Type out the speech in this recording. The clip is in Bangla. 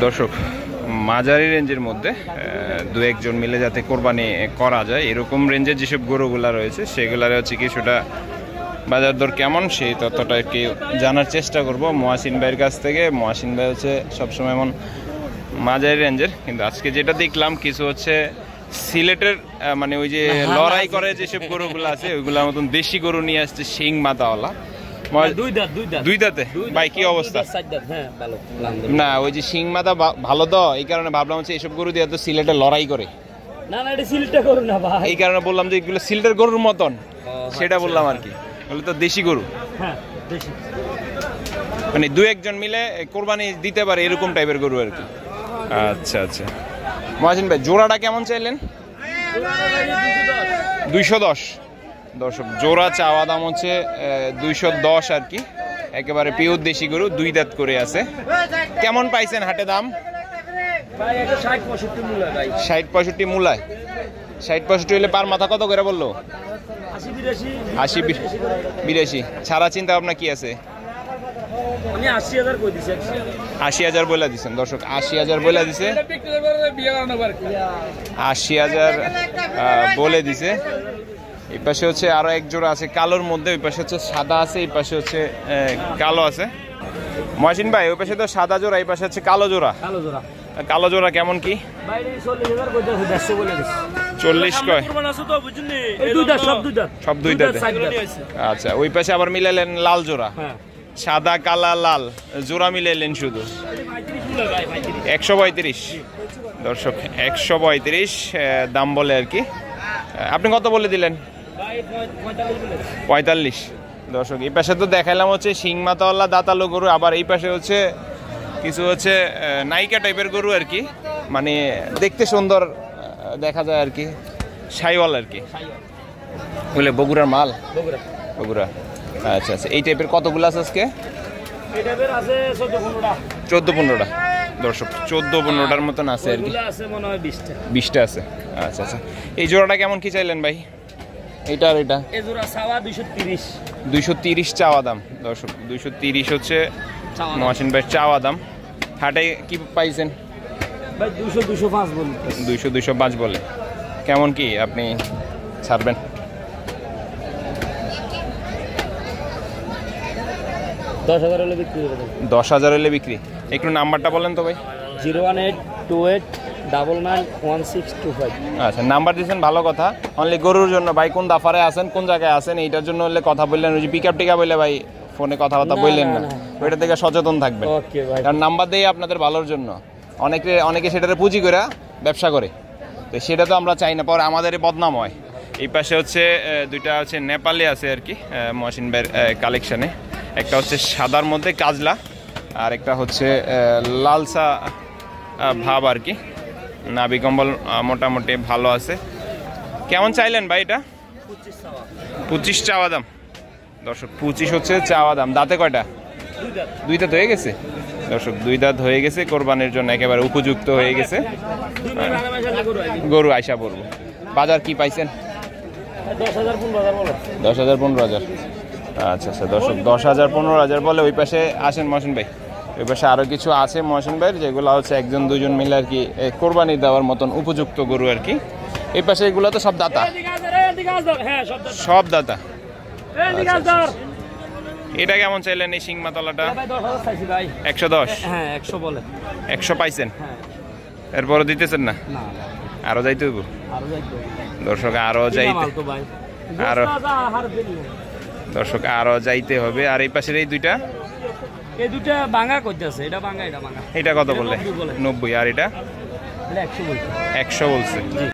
দর্শক মাঝারি রেঞ্জের মধ্যে দু একজন মিলে যাতে কোরবানি করা যায় এরকম রেঞ্জের যেসব গরুগুলা রয়েছে সেগুলার হচ্ছে কিছুটা বাজার দর কেমন সেই তথ্যটা একটু জানার চেষ্টা করব মহাসিন ভাইয়ের কাছ থেকে। মহাসিন ভাই হচ্ছে সবসময় এমন মাঝারি রেঞ্জের, কিন্তু আজকে যেটা দেখলাম কিছু হচ্ছে সিলেটের মানে ওই যে লড়াই করে যেসব গরুগুলো আছে ওইগুলোর মতন দেশি গরু নিয়ে আসছে শিং মাথাওয়ালা। দুই দাঁতে ভাই কি অবস্থা? না ওই যে শিং মাথা ভালো তো এই কারণে ভাবলাম হচ্ছে এইসব গরু দিয়ে তো সিলেটে লড়াই করে। না না এটা সিলেটের গরু না ভাই, এই কারণে বললাম যে এগুলো সিলেটের গরুর মতন, সেটা বললাম আর কি। বলে তো দেশি গরু, হ্যাঁ দেশি, মানে দু একজন মিলে কোরবানি দিতে পারে এরকম টাইপের গরু আর কি। আচ্ছা আচ্ছা মহাসিন ভাই জোড়াটা কেমন চাইলেন? 210। দর্শক জোড়া চাওয়া দাম হচ্ছে 210 আর কি, একেবারে পিওর দেশি গরু, দুই দাঁত করে আছে। কেমন পাইছেন হাটে দাম? 60-65 মূলায়। 60-65 হলে পার মাথা কত করে বললো? 80-82 ছাড়া চিন্তা ভাবনা কি আছে? 80,000 বলে দিচ্ছেন দর্শক, 80,000 বলে দিছে, 80,000 বলে দিছে। এই পাশে হচ্ছে আরো এক জোড়া আছে কালোর মধ্যে, ওই পাশে হচ্ছে সাদা আছে, এই পাশে হচ্ছে কালো আছে। মহাসিন ভাই ওই পাশে তো সাদা জোড়া, এই পাশে হচ্ছে কালো জোড়া। কালো জোড়া কেমন কি? 40 কয়? সব দুই দাঁতে। আচ্ছা ওই পাশে আবার মিলাইলেন লাল জোড়া, সাদা কালা লাল জোড়া মিলাইলেন শুধু 135। দর্শক 135 দাম বলে আর কি। আপনি কত বলে দিলেন? 45। দর্শক এই পাশে তো দেখাইলাম হচ্ছে শিং মাথাওয়ালা দাঁতালো গরু, আবার এই পাশে হচ্ছে কিছু হচ্ছে নায়িকা টাইপের গরু আর কি, মানে দেখতে সুন্দর দেখা যায় আর কি, সাইওয়াল আর কি। বলে বগুড়ার মাল? বগুড়া। আচ্ছা আচ্ছা এই টাইপের কতগুলো আছে আজকে? 14-15টা। দর্শক 14-15টার মতন আছে আর কি, 20টা আছে। আচ্ছা আচ্ছা এই জোড়াটা কেমন কি চাইলেন ভাই? এটা আর এটা 230 চাওয়া দাম। দর্শক 230 হচ্ছে মহাসিন ভাই চাওয়া দাম। হাটে কি পাইছেন? 200-205 বলে। কেমন কি আপনি ছাড়বেন? 10,000 হলে বিক্রি। একটু নাম্বারটা বলেন তো ভাই। 01828991625। আচ্ছা নাম্বার দিয়েছেন ভালো কথা, অনলি গরুর জন্য। ভাই কোন দাফারে আছেন, কোন জায়গায় আছেন এইটার জন্য হলে কথা বললেন, ওই যে পিক আপ টিকা বললে ভাই ফোনে কথাবার্তা বললেন না, ওইটা থেকে সচেতন থাকবেন। কারণ নাম্বার দিয়ে আপনাদের ভালোর জন্য, অনেকে সেটারে পুঁজি করে ব্যবসা করে, তো সেটা তো আমরা চাই না, পরে আমাদের বদনাম হয়। এই পাশে হচ্ছে দুইটা হচ্ছে নেপালি আছে আর কি মহাসিন ভাইয়ের কালেকশানে, একটা হচ্ছে সাদার মধ্যে কাজলা আর একটা হচ্ছে লালসা ভাব আর কি। নাভি কম্বল মোটামুটি ভালো আছে। কেমন চাইলেন ভাই এটা? 25 চাওয়া দাম। দর্শক 25 হচ্ছে চাওয়া দাম। দাঁতে কয়টা? দুই দাঁত হয়ে গেছে। দর্শক 2 দাঁত হয়ে গেছে, কোরবানির জন্য একেবারে উপযুক্ত হয়ে গেছে। গরু আইসা পড়বো। বাজার কি পাইছেন? 10,000-15,000। আচ্ছা আচ্ছা দর্শক 10,000-15,000 বলে। ওই পাশে আসেন মহাসিন ভাই, ওই পাশে আরও কিছু আছে মহাসিন ভাইয়ের, যেগুলো হচ্ছে 1-2জন মিলে আর কি কোরবানি দেওয়ার মতন উপযুক্ত গরু আর কি। এই পাশে এগুলো তো সব দাতা, সব দাতা। এটা কেমন চাইলেন এই শিং মাতালাটা? 110। 100 পাইছেন, এরপরে দিতেছেন না? আরো যাইতে হইব দর্শক, আরো যাইতে, আরো দর্শক আরো যাইতে হবে। আর এই পাশের এই দুইটা ভাঙা করতেছে, এটা ভাঙা, এটা ভাঙা। এটা কত বললে? 90। আর এটা 100 বলছে।